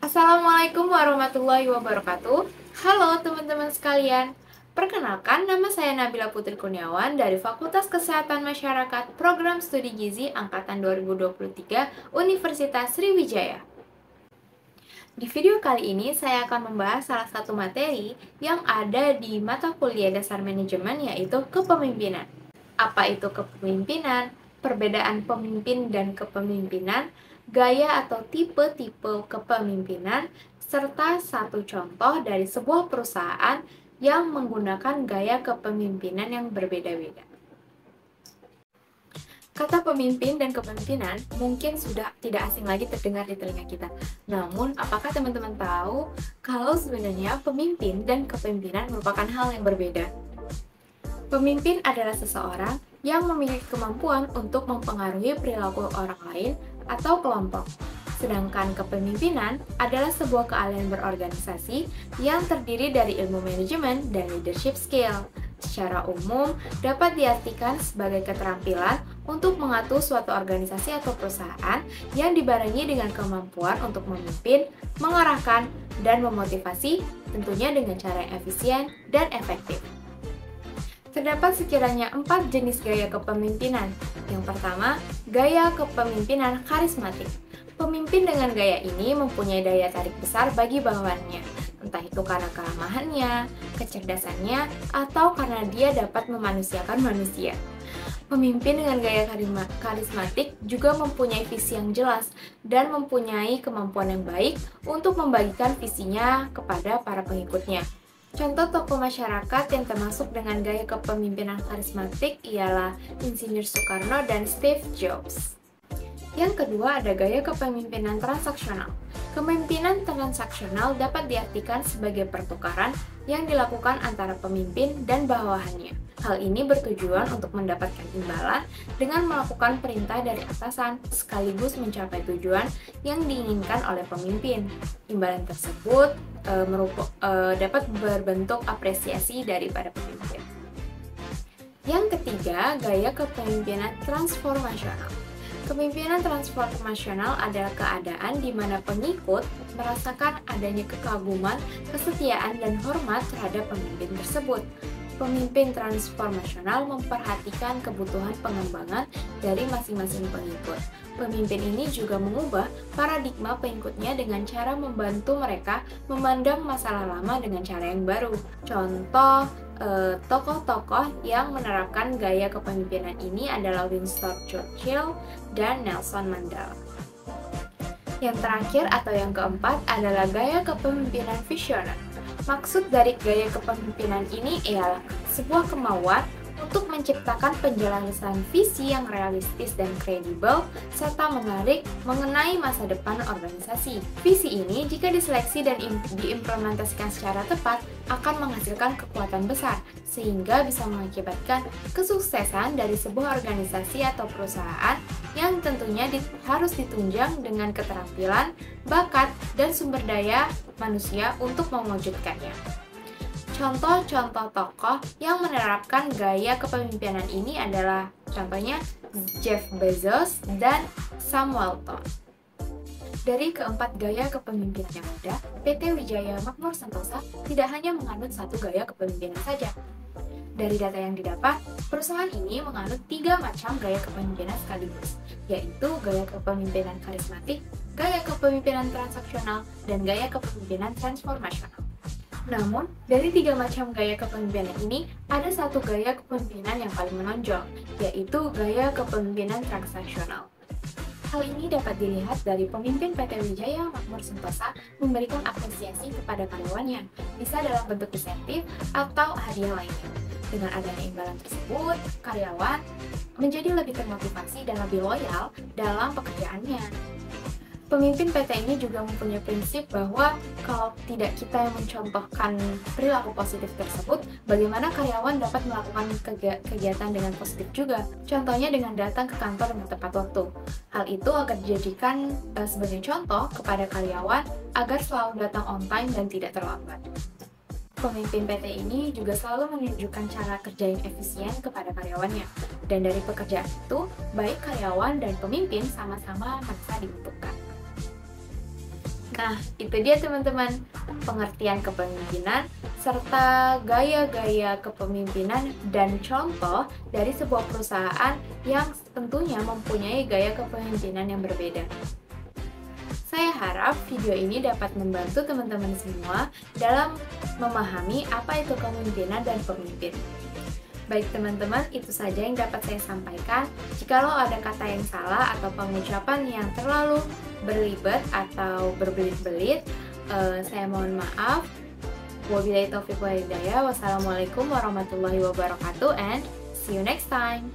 Assalamualaikum warahmatullahi wabarakatuh. Halo teman-teman sekalian. Perkenalkan, nama saya Nabila Putri Kurniawan dari Fakultas Kesehatan Masyarakat Program Studi Gizi Angkatan 2023 Universitas Sriwijaya. Di video kali ini saya akan membahas salah satu materi yang ada di mata kuliah dasar manajemen, yaitu kepemimpinan. Apa itu kepemimpinan? Perbedaan pemimpin dan kepemimpinan, gaya atau tipe-tipe kepemimpinan, serta satu contoh dari sebuah perusahaan yang menggunakan gaya kepemimpinan yang berbeda-beda. Kata pemimpin dan kepemimpinan mungkin sudah tidak asing lagi terdengar di telinga kita. Namun, apakah teman-teman tahu kalau sebenarnya pemimpin dan kepemimpinan merupakan hal yang berbeda? Pemimpin adalah seseorang yang memiliki kemampuan untuk mempengaruhi perilaku orang lain atau kelompok. Sedangkan kepemimpinan adalah sebuah keahlian berorganisasi yang terdiri dari ilmu manajemen dan leadership skill. Secara umum, dapat diartikan sebagai keterampilan untuk mengatur suatu organisasi atau perusahaan yang dibarengi dengan kemampuan untuk memimpin, mengarahkan, dan memotivasi, tentunya dengan cara yang efisien dan efektif. Terdapat sekiranya 4 jenis gaya kepemimpinan. Yang pertama, gaya kepemimpinan karismatik. Pemimpin dengan gaya ini mempunyai daya tarik besar bagi bawahannya, entah itu karena keramahannya, kecerdasannya, atau karena dia dapat memanusiakan manusia. Pemimpin dengan gaya karismatik juga mempunyai visi yang jelas dan mempunyai kemampuan yang baik untuk membagikan visinya kepada para pengikutnya. Contoh tokoh masyarakat yang termasuk dengan gaya kepemimpinan karismatik ialah Insinyur Soekarno dan Steve Jobs. Yang kedua ada gaya kepemimpinan transaksional. Kepemimpinan transaksional dapat diartikan sebagai pertukaran yang dilakukan antara pemimpin dan bawahannya. Hal ini bertujuan untuk mendapatkan imbalan dengan melakukan perintah dari atasan sekaligus mencapai tujuan yang diinginkan oleh pemimpin. Imbalan tersebut dapat berbentuk apresiasi daripada pemimpin. Yang ketiga, gaya kepemimpinan transformasional. Kepemimpinan transformasional adalah keadaan di mana pengikut merasakan adanya kekaguman, kesetiaan, dan hormat terhadap pemimpin tersebut. Pemimpin transformasional memperhatikan kebutuhan pengembangan dari masing-masing pengikut. Pemimpin ini juga mengubah paradigma pengikutnya dengan cara membantu mereka memandang masalah lama dengan cara yang baru. Contoh tokoh-tokoh yang menerapkan gaya kepemimpinan ini adalah Winston Churchill dan Nelson Mandela. Yang terakhir atau yang keempat adalah gaya kepemimpinan visioner. Maksud dari gaya kepemimpinan ini ialah sebuah kemauan untuk menciptakan penjelasan visi yang realistis dan kredibel, serta menarik mengenai masa depan organisasi. Visi ini, jika diseleksi dan diimplementasikan secara tepat, akan menghasilkan kekuatan besar, sehingga bisa mengakibatkan kesuksesan dari sebuah organisasi atau perusahaan yang tentunya harus ditunjang dengan keterampilan, bakat, dan sumber daya manusia untuk mewujudkannya. Contoh-contoh tokoh yang menerapkan gaya kepemimpinan ini adalah contohnya Jeff Bezos dan Sam Walton. Dari keempat gaya kepemimpinan yang ada, PT Wijaya Makmur Sentosa tidak hanya menganut satu gaya kepemimpinan saja. Dari data yang didapat, perusahaan ini menganut 3 macam gaya kepemimpinan sekaligus, yaitu gaya kepemimpinan karismatik, gaya kepemimpinan transaksional, dan gaya kepemimpinan transformasional. Namun, dari 3 macam gaya kepemimpinan ini, ada satu gaya kepemimpinan yang paling menonjol, yaitu gaya kepemimpinan transaksional. Hal ini dapat dilihat dari pemimpin PT Wijaya Makmur Sentosa memberikan apresiasi kepada karyawannya, bisa dalam bentuk insentif atau hadiah lainnya. Dengan adanya imbalan tersebut, karyawan menjadi lebih termotivasi dan lebih loyal dalam pekerjaannya. Pemimpin PT ini juga mempunyai prinsip bahwa kalau tidak kita yang mencontohkan perilaku positif tersebut, bagaimana karyawan dapat melakukan kegiatan dengan positif juga. Contohnya dengan datang ke kantor dengan tepat waktu. Hal itu agar dijadikan sebagai contoh kepada karyawan agar selalu datang on time dan tidak terlambat. Pemimpin PT ini juga selalu menunjukkan cara kerja yang efisien kepada karyawannya. Dan dari pekerjaan itu, baik karyawan dan pemimpin sama-sama merasa diuntungkan. Nah, itu dia teman-teman, pengertian kepemimpinan serta gaya-gaya kepemimpinan dan contoh dari sebuah perusahaan yang tentunya mempunyai gaya kepemimpinan yang berbeda. Saya harap video ini dapat membantu teman-teman semua dalam memahami apa itu kepemimpinan dan pemimpin. Baik teman-teman, itu saja yang dapat saya sampaikan. Jikalau ada kata yang salah atau pengucapan yang terlalu berlibat atau berbelit-belit, saya mohon maaf. Wabillahi taufiq wal hidayah. Wassalamualaikum warahmatullahi wabarakatuh and see you next time.